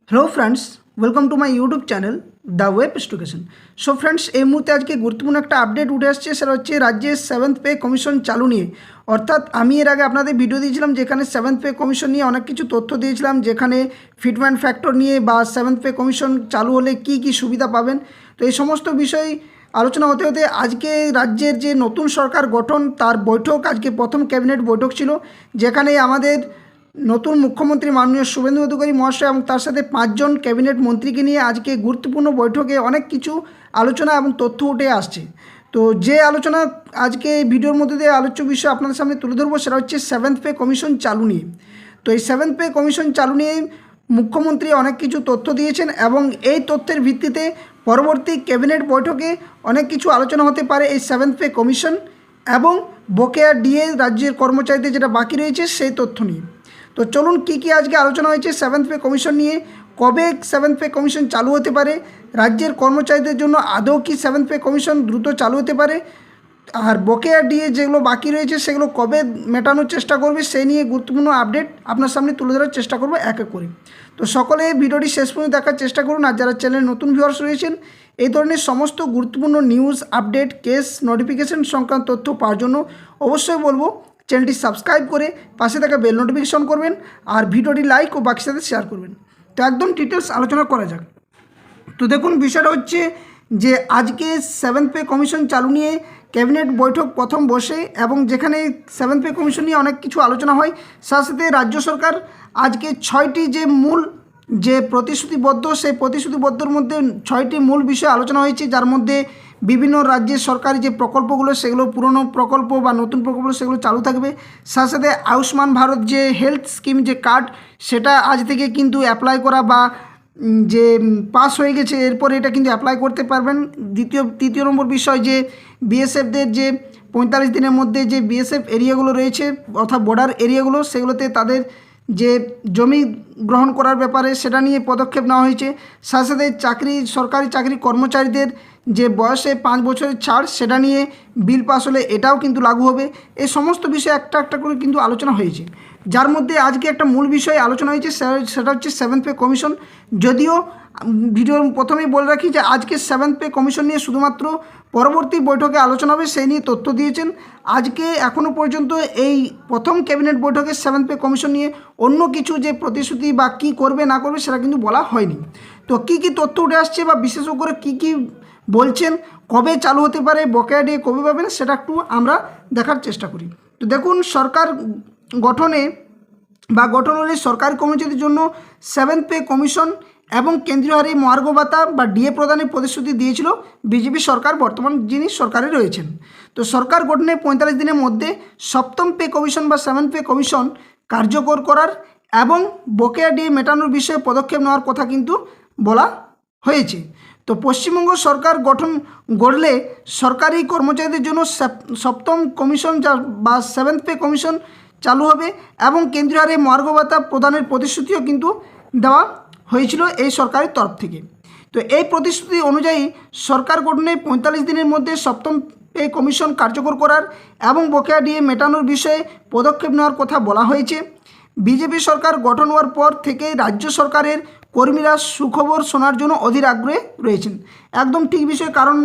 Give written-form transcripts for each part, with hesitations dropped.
Hello friends, welcome to my YouTube channel the web education. So friends, এই মুহূর্তে আজকে গুরুত্বপূর্ণ একটা আপডেট উঠে আসছে, সেটা হচ্ছে রাজ্যের সেভেন্থ পে কমিশন চালু নিয়ে। অর্থাৎ আমি এর আগে আপনাদের ভিডিও দিয়েছিলাম যেখানে সেভেন্থ পে কমিশন নিয়ে অনেক কিছু তথ্য দিয়েছিলাম, যেখানে ফিটমেন্ট ফ্যাক্টর নিয়ে বা সেভেন্থ পে কমিশন চালু হলে কি কি সুবিধা পাবেন। তো এই সমস্ত বিষয় আলোচনা হতে হতে আজকে রাজ্যের যে নতুন সরকার গঠন তার বৈঠক, আজকে প্রথম ক্যাবিনেট বৈঠক ছিল, যেখানে আমাদের নতুন মুখ্যমন্ত্রী মাননীয় শুভেন্দু অধিকারী মহাশয় এবং তার সাথে 5 জন ক্যাবিনেট মন্ত্রীকে নিয়ে আজকে গুরুত্বপূর্ণ বৈঠকে অনেক কিছু আলোচনা এবং তথ্য উঠে আসছে। তো যে আলোচনা আজকে ভিডিওর মধ্যে দিয়ে আলোচ্য বিষয় আপনাদের সামনে তুলে ধরবো, সেটা হচ্ছে সেভেন্থ পে কমিশন চালু নিয়ে। তো এই সেভেন্থ পে কমিশন চালু নিয়ে মুখ্যমন্ত্রী অনেক কিছু তথ্য দিয়েছেন এবং এই তথ্যের ভিত্তিতে পরবর্তী ক্যাবিনেট বৈঠকে অনেক কিছু আলোচনা হতে পারে এই সেভেন্থ পে কমিশন এবং বকেয়া ডিএ রাজ্যের কর্মচারীদের যেটা বাকি রয়েছে সেই তথ্য নিয়ে। তো চলুন কী কী আজকে আলোচনা হয়েছে সেভেন্থ পে কমিশন নিয়ে, কবে সেভেন্থ পে কমিশন চালু হতে পারে, রাজ্যের কর্মচারীদের জন্য আদৌ কি সেভেন্থ পে কমিশন দ্রুত চালু হতে পারে, আর বকেয়া ডিএ যেগুলো বাকি রয়েছে সেগুলো কবে মেটানোর চেষ্টা করবে, সেই নিয়ে গুরুত্বপূর্ণ আপডেট আপনার সামনে তুলে ধরার চেষ্টা করবো এক এক করে। তো সকলে ভিডিওটি শেষ পর্যন্ত দেখার চেষ্টা করুন। আর যারা চ্যানেলে নতুন ভিউয়ার্স রয়েছেন, এই ধরনের সমস্ত গুরুত্বপূর্ণ নিউজ, আপডেট, কেস, নোটিফিকেশন সংক্রান্ত তথ্য পাওয়ার জন্য অবশ্যই বলবো চ্যানেলটি সাবস্ক্রাইব করে পাশে থাকা বেল নোটিফিকেশন করবেন আর ভিডিওটি লাইক ও বাকির সাথে শেয়ার করবেন। তো একদম ডিটেলস আলোচনা করা যাক। তো দেখুন, বিষয়টা হচ্ছে যে আজকে সেভেন্থ পে কমিশন চালু নিয়ে ক্যাবিনেট বৈঠক প্রথম বসে এবং যেখানে সেভেন্থ পে কমিশন নিয়ে অনেক কিছু আলোচনা হয়। সাথে সাথে রাজ্য সরকার আজকে 6টি যে মূল যে প্রতিশ্রুতিবদ্ধ, সেই প্রতিশ্রুতিবদ্ধর মধ্যে 6টি মূল বিষয় আলোচনা হয়েছে, যার মধ্যে বিভিন্ন রাজ্যের সরকারি যে প্রকল্পগুলো সেগুলো পুরনো প্রকল্প বা নতুন প্রকল্প সেগুলো চালু থাকবে। সাথে সাথে আয়ুষ্মান ভারত যে হেলথ স্কিম যে কার্ড, সেটা আজ থেকে কিন্তু অ্যাপ্লাই করা বা যে পাস হয়ে গেছে, এরপরে এটা কিন্তু অ্যাপ্লাই করতে পারবেন। তৃতীয় নম্বর বিষয় যে বিএসএফদের যে 45 দিনের মধ্যে যে বিএসএফ এরিয়াগুলো রয়েছে অর্থাৎ বর্ডার এরিয়াগুলো, সেগুলোতে তাদের যে জমি গ্রহণ করার ব্যাপারে সেটা নিয়ে পদক্ষেপ নেওয়া হয়েছে। সাথে সাথে সরকারি চাকরি কর্মচারীদের যে বয়সে 5 বছরের ছাড়, সেটা নিয়ে বিল পাস হলে এটাও কিন্তু লাগু হবে। এই সমস্ত বিষয় একটা একটা করে কিন্তু আলোচনা হয়েছে, যার মধ্যে আজকে একটা মূল বিষয় আলোচনা হয়েছে, সেটা হচ্ছে সেভেন্থ পে কমিশন। যদিও ভিডিওর প্রথমেই বলে রাখি যে আজকে সেভেন্থ পে কমিশন নিয়ে শুধুমাত্র পরবর্তী বৈঠকে আলোচনা হবে, সেই নিয়ে তথ্য দিয়েছেন। আজকে এখনও পর্যন্ত এই প্রথম ক্যাবিনেট বৈঠকে সেভেন্থ পে কমিশন নিয়ে অন্য কিছু যে প্রতিশ্রুতি বা কী করবে না করবে সেটা কিন্তু বলা হয়নি। তো কী কী তথ্য উঠে আসছে বা বিশেষজ্ঞরা কী কী বলছেন, কবে চালু হতে পারে, বকেয়া ডিএ কবে পাবেন, সেটা একটু আমরা দেখার চেষ্টা করি। তো দেখুন, সরকার গঠনে বা গঠন হলে সরকারি কর্মচারীদের জন্য সেভেন্থ পে কমিশন এবং কেন্দ্রীয় হারে মহার্ঘ ভাতা বা ডিএ প্রদানের প্রতিশ্রুতি দিয়েছিল বিজেপি সরকার, বর্তমান যিনি সরকারে রয়েছেন। তো সরকার গঠনে 45 দিনের মধ্যে সপ্তম পে কমিশন বা সেভেন্থ পে কমিশন কার্যকর করার এবং বকেয়া ডিএ মেটানোর বিষয়ে পদক্ষেপ নেওয়ার কথা কিন্তু বলা হয়েছে। তো পশ্চিমবঙ্গ সরকার গড়লে সরকারি কর্মচারীদের জন্য সপ্তম কমিশন বা সেভেন্থ পে কমিশন চালু হবে এবং কেন্দ্রীয় হারে মহার্ঘ ভাতা প্রদানের প্রতিশ্রুতিও কিন্তু দেওয়া হয়েছিল এই সরকারের তরফ থেকে। তো এই প্রতিশ্রুতি অনুযায়ী সরকার গঠনে 45 দিনের মধ্যে সপ্তম পে কমিশন কার্যকর করার এবং বকেয়া ডিএ মেটানোর বিষয়ে পদক্ষেপ নেওয়ার কথা বলা হয়েছে। বিজেপি সরকার গঠন হওয়ার পর থেকে রাজ্য সরকারের কর্মীরা সুখবর শোনার জন্য অধীর আগ্রহে রয়েছেন। একদম ঠিক বিষয়, কারণ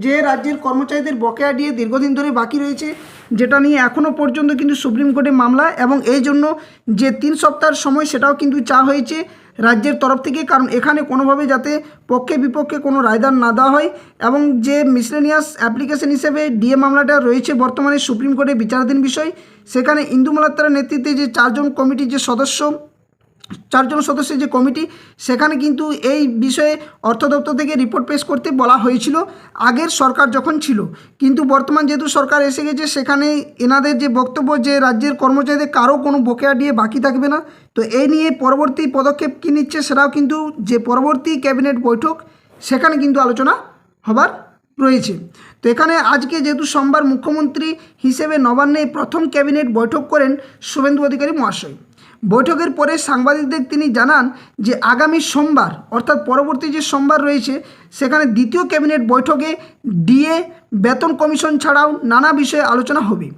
যে রাজ্যের কর্মচারীদের বকেয়া ডিএ দীর্ঘদিন ধরে বাকি রয়েছে, যেটা নিয়ে এখনও পর্যন্ত কিন্তু সুপ্রিম কোর্টে মামলা, এবং এই জন্য যে 3 সপ্তাহের সময় সেটাও কিন্তু চাওয়া হয়েছে রাজ্যের তরফ থেকে, কারণ এখানে কোনোভাবে যাতে পক্ষে বিপক্ষে কোনো রায়দান না দেওয়া হয়। এবং যে মিসলেনিয়াস অ্যাপ্লিকেশন হিসেবে ডিএ মামলাটা রয়েছে বর্তমানে সুপ্রিম কোর্টে বিচারাধীন বিষয়, সেখানে ইন্দু মালাত্রার নেতৃত্বে যে 4 সদস্যের যে কমিটি, সেখানে কিন্তু এই বিষয়ে অর্থ দপ্তর থেকে রিপোর্ট পেশ করতে বলা হয়েছিল আগের সরকার যখন ছিল। কিন্তু বর্তমান যেহেতু সরকার এসে গেছে, সেখানে এনাদের যে বক্তব্য যে রাজ্যের কর্মচারীদের কারো কোনো বকেয়া দিয়ে বাকি থাকবে না। তো এই নিয়ে পরবর্তী পদক্ষেপ কী নিচ্ছে সেটাও কিন্তু যে পরবর্তী ক্যাবিনেট বৈঠক, সেখানে কিন্তু আলোচনা হবার রয়েছে। তো এখানে আজকে যেহেতু সোমবার মুখ্যমন্ত্রী হিসেবে নবান্নে প্রথম ক্যাবিনেট বৈঠক করেন শুভেন্দু অধিকারী মহাশয়। বৈঠকের পরে সাংবাদিকদের তিনি জানান যে আগামী সোমবার অর্থাৎ পরবর্তী যে সোমবার রয়েছে, সেখানে দ্বিতীয় ক্যাবিনেট বৈঠকে ডিএ, বেতন কমিশন ছাড়াও নানা বিষয়ে আলোচনা হবে।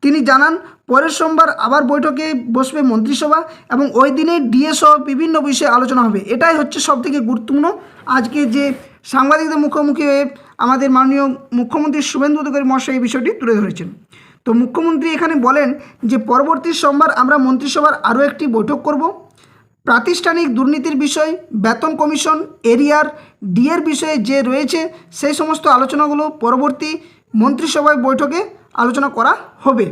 তিনি জানান পরের সোমবার আবার বৈঠকে বসবে মন্ত্রিসভা এবং ওই দিনে ডিএ সহ বিভিন্ন বিষয়ে আলোচনা হবে। এটাই হচ্ছে সবথেকে গুরুত্বপূর্ণ আজকে যে সাংবাদিকদের মুখোমুখি হয়ে আমাদের মাননীয় মুখ্যমন্ত্রী শুভেন্দু অধিকারী মহাশয় এই বিষয়টি তুলে ধরেছেন। তো মুখ্যমন্ত্রী এখানে বলেন যে পরবর্তী সোমবার আমরা মন্ত্রিসভার আরও একটি বৈঠক করব। প্রাতিষ্ঠানিক দুর্নীতির বিষয়, বেতন কমিশন, এরিয়ার, ডিএর বিষয়ে যে রয়েছে সেই সমস্ত আলোচনাগুলো পরবর্তী মন্ত্রিসভায় বৈঠকে আলোচনা করা হবে।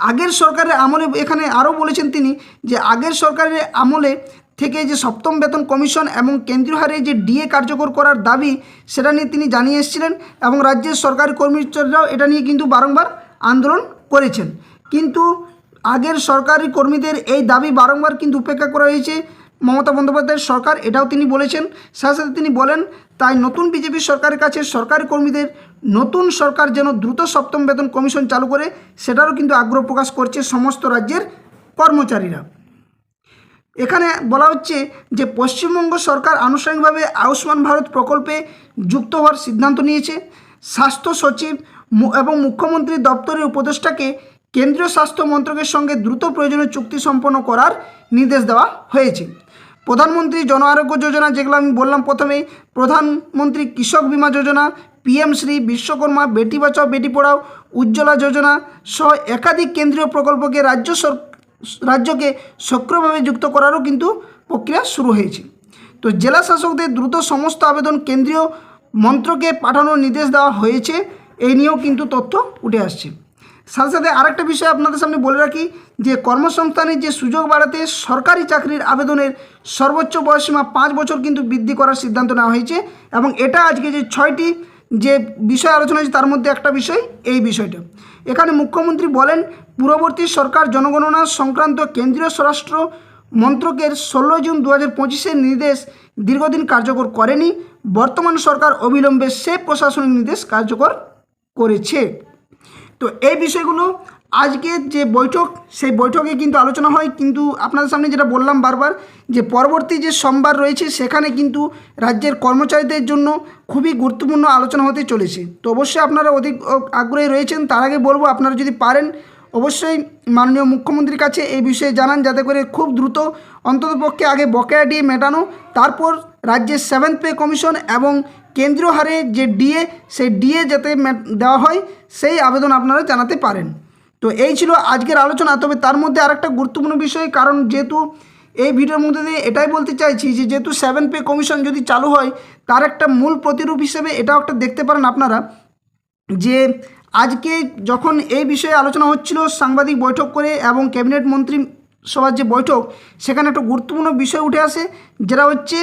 আগের সরকারের আমলে এখানে আরও বলেছেন তিনি যে আগের সরকারের আমলে থেকে যে সপ্তম বেতন কমিশন এবং কেন্দ্রীয় হারে যে ডিএ কার্যকর করার দাবি সেটা নিয়ে তিনি জানিয়ে এসেছিলেন এবং রাজ্যের সরকারি কর্মচারীরাও এটা নিয়ে কিন্তু বারংবার আন্দোলন করেছেন। কিন্তু আগের সরকারি কর্মীদের এই দাবি বারংবার কিন্তু উপেক্ষা করা হয়েছে মমতা বন্দ্যোপাধ্যায়ের সরকার, এটাও তিনি বলেছেন। সাথে সাথে তিনি বলেন তাই নতুন বিজেপি সরকারের কাছে সরকারি কর্মীদের নতুন সরকার যেন দ্রুত সপ্তম বেতন কমিশন চালু করে সেটারও কিন্তু আগ্রহ প্রকাশ করছে সমস্ত রাজ্যের কর্মচারীরা। এখানে বলা হচ্ছে যে পশ্চিমবঙ্গ সরকার আনুষ্ঠানিকভাবে আয়ুষ্মান ভারত প্রকল্পে যুক্ত হওয়ার সিদ্ধান্ত নিয়েছে। স্বাস্থ্য সচিব এবং মুখ্যমন্ত্রীর দপ্তরের উপদেষ্টাকে কেন্দ্রীয় স্বাস্থ্য মন্ত্রকের সঙ্গে দ্রুত প্রয়োজনীয় চুক্তি সম্পন্ন করার নির্দেশ দেওয়া হয়েছে। প্রধানমন্ত্রী জন আরোগ্য যোজনা, যেগুলো আমি বললাম প্রথমেই, প্রধানমন্ত্রী কৃষক বিমা যোজনা, পিএম শ্রী, বিশ্বকর্মা, বেটি বাঁচাও বেটি পড়াও, উজ্জ্বলা যোজনা সহ একাধিক কেন্দ্রীয় প্রকল্পকে রাজ্যকে সক্রিয়ভাবে যুক্ত করারও কিন্তু প্রক্রিয়া শুরু হয়েছে। তো জেলা শাসকদের দ্রুত সমস্ত আবেদন কেন্দ্রীয় মন্ত্রকে পাঠানোর নির্দেশ দেওয়া হয়েছে, এই নিয়েও কিন্তু তথ্য উঠে আসছে। সাথে সাথে আরেকটা বিষয় আপনাদের সামনে বলে রাখি যে কর্মসংস্থানের যে সুযোগ বাড়াতে সরকারি চাকরির আবেদনের সর্বোচ্চ বয়সসীমা 5 বছর কিন্তু বৃদ্ধি করার সিদ্ধান্ত নেওয়া হয়েছে এবং এটা আজকে যে 6টি যে বিষয় আলোচনা হয়েছে তার মধ্যে একটা বিষয় এই বিষয়টা। এখানে মুখ্যমন্ত্রী বলেন পূর্ববর্তী সরকার জনগণনা সংক্রান্ত কেন্দ্রীয় স্বরাষ্ট্র মন্ত্রকের 16 জুন 2025-এর নির্দেশ দীর্ঘদিন কার্যকর করেনি। বর্তমান সরকার অবিলম্বে সে প্রশাসনিক নির্দেশ কার্যকর করেছে। তো এই বিষয়গুলো আজকের যে বৈঠক সেই বৈঠকে কিন্তু আলোচনা হয়। কিন্তু আপনাদের সামনে যেটা বললাম বারবার যে পরবর্তী যে সোমবার রয়েছে সেখানে কিন্তু রাজ্যের কর্মচারীদের জন্য খুবই গুরুত্বপূর্ণ আলোচনা হতে চলেছে। তো অবশ্যই আপনারা অধিক আগ্রহী রয়েছেন। তার আগে বলবো আপনারা যদি পারেন অবশ্যই মাননীয় মুখ্যমন্ত্রীর কাছে এই বিষয়ে জানান, যাতে করে খুব দ্রুত অন্ততপক্ষে আগে বকেয়া ডিএ মেটানো, তারপর রাজ্যের 7th পে কমিশন এবং কেন্দ্রীয় হারে যে ডিএ সেই ডিএ যাতে দেওয়া হয় সেই আবেদন আপনারা জানাতে পারেন। তো এই ছিল আজকের আলোচনা। তবে তার মধ্যে আরেকটা গুরুত্বপূর্ণ বিষয়, কারণ যেহেতু এই ভিডিওর মধ্যে দিয়ে এটাই বলতে চাইছি যে যেহেতু 7th পে কমিশন যদি চালু হয় তার একটা মূল প্রতিরূপ হিসেবে এটাও একটা দেখতে পারেন আপনারা যে আজকে যখন এই বিষয়ে আলোচনা হচ্ছিল সাংবাদিক বৈঠক করে এবং ক্যাবিনেট মন্ত্রী সভার যে বৈঠক সেখানে একটা গুরুত্বপূর্ণ বিষয় উঠে আসে, যেটা হচ্ছে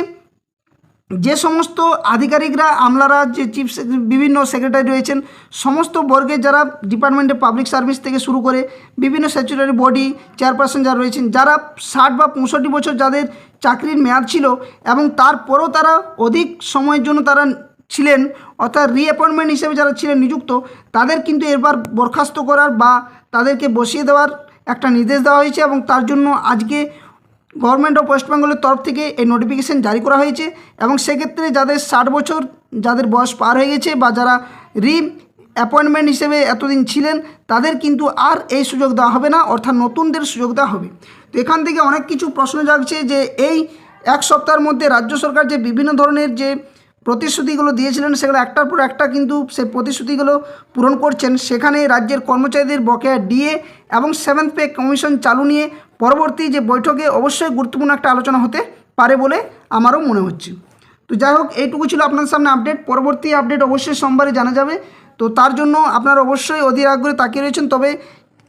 যে সমস্ত আধিকারিকরা আমলারা যে চিফ বিভিন্ন সেক্রেটারি রয়েছেন সমস্ত বর্গের যারা ডিপার্টমেন্টে পাবলিক সার্ভিস থেকে শুরু করে বিভিন্ন স্ট্যাচুটারি বডি চেয়ারপারসন যারা রয়েছেন, যারা 60 বা 65 বছর যাদের চাকরির মেয়াদ ছিল এবং তারপরও তারা অধিক সময়ের জন্য তারা ছিলেন অর্থাৎ রিঅ্যাপয়েন্টমেন্ট হিসেবে যারা ছিলেন নিযুক্ত, তাদের কিন্তু এবার বরখাস্ত করার বা তাদেরকে বসিয়ে দেওয়ার একটা নির্দেশ দেওয়া হয়েছে এবং তার জন্য আজকে গভর্নমেন্ট অফ ওয়েস্ট বেঙ্গলের তরফ থেকে এই নোটিফিকেশান জারি করা হয়েছে। এবং সেক্ষেত্রে যাদের 60 বছর যাদের বয়স পার হয়ে গেছে বা যারা অ্যাপয়েন্টমেন্ট হিসেবে এতদিন ছিলেন তাদের কিন্তু আর এই সুযোগ দেওয়া হবে না, অর্থাৎ নতুনদের সুযোগ দেওয়া হবে। তো এখান থেকে অনেক কিছু প্রশ্ন জাগছে যে এই এক সপ্তাহের মধ্যে রাজ্য সরকার যে বিভিন্ন ধরনের যে প্রতিশ্রুতিগুলো দিয়েছিলেন সেগুলো একটার পর একটা কিন্তু সেই প্রতিশ্রুতিগুলো পূরণ করছেন। সেখানে রাজ্যের কর্মচারীদের বকেয়া ডিএ এবং 7th পে কমিশন চালু নিয়ে পরবর্তী যে বৈঠকে অবশ্যই গুরুত্বপূর্ণ একটা আলোচনা হতে পারে বলে আমারও মনে হচ্ছে। তো যাই হোক, এইটুকু ছিল আপনাদের সামনে আপডেট। পরবর্তী আপডেট অবশ্যই সোমবারে জানা যাবে। তো তার জন্য আপনারা অবশ্যই অধীর আগ্রহে তাকিয়ে রয়েছেন। তবে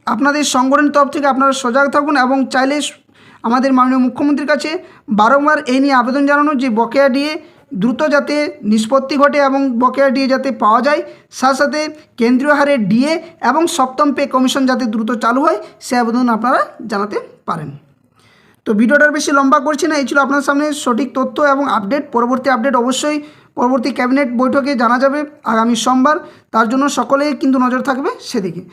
আপনাদের সংগঠনের তরফ থেকে আপনারা সজাগ থাকুন এবং চাইলে আমাদের মাননীয় মুখ্যমন্ত্রীর কাছে বারংবার এই নিয়ে আবেদন জানানো যে বকেয়া ডিএ দ্রুত যাতে নিষ্পত্তি ঘটে এবং বকেয়া ডিএ যাতে পাওয়া যায়, সাথে সাথে কেন্দ্রীয় হারে ডিএ এবং 7ম পে কমিশন যাতে দ্রুত চালু হয় সে আবেদন আপনারা জানাতে পারেন। তো ভিডিওটার বেশি লম্বা করছি না, এই ছিল আপনার সামনে সঠিক তথ্য এবং আপডেট। পরবর্তী আপডেট অবশ্যই পরবর্তী ক্যাবিনেট বৈঠকে জানা যাবে আগামী সোমবার, তার জন্য সকলেই কিন্তু নজর থাকবে সেদিকে।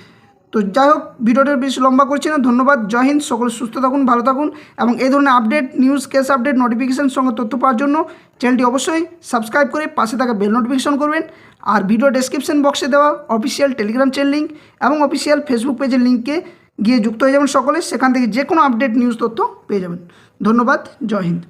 তো যাই হোক, ভিডিওটার বেশি লম্বা করছি না। ধন্যবাদ, জয় হিন্দ, সকল সুস্থ থাকুন, ভালো থাকুন এবং এই ধরনের update news case update notification সঙ্গে তথ্য পাওয়ার জন্য চ্যানেলটি অবশ্যই সাবস্ক্রাইব করে পাশে থাকা বেল নোটিফিকেশন করবেন। আর ভিডিও ডেসক্রিপশন বক্সে দেওয়া অফিসিয়াল টেলিগ্রাম চ্যানেল লিঙ্ক এবং অফিসিয়াল ফেসবুক পেজের লিঙ্কে গিয়ে যুক্ত হয়ে যাবেন সকলে, সেখান থেকে যে কোনো আপডেট নিউজ তথ্য পেয়ে যাবেন। ধন্যবাদ, জয় হিন্দ।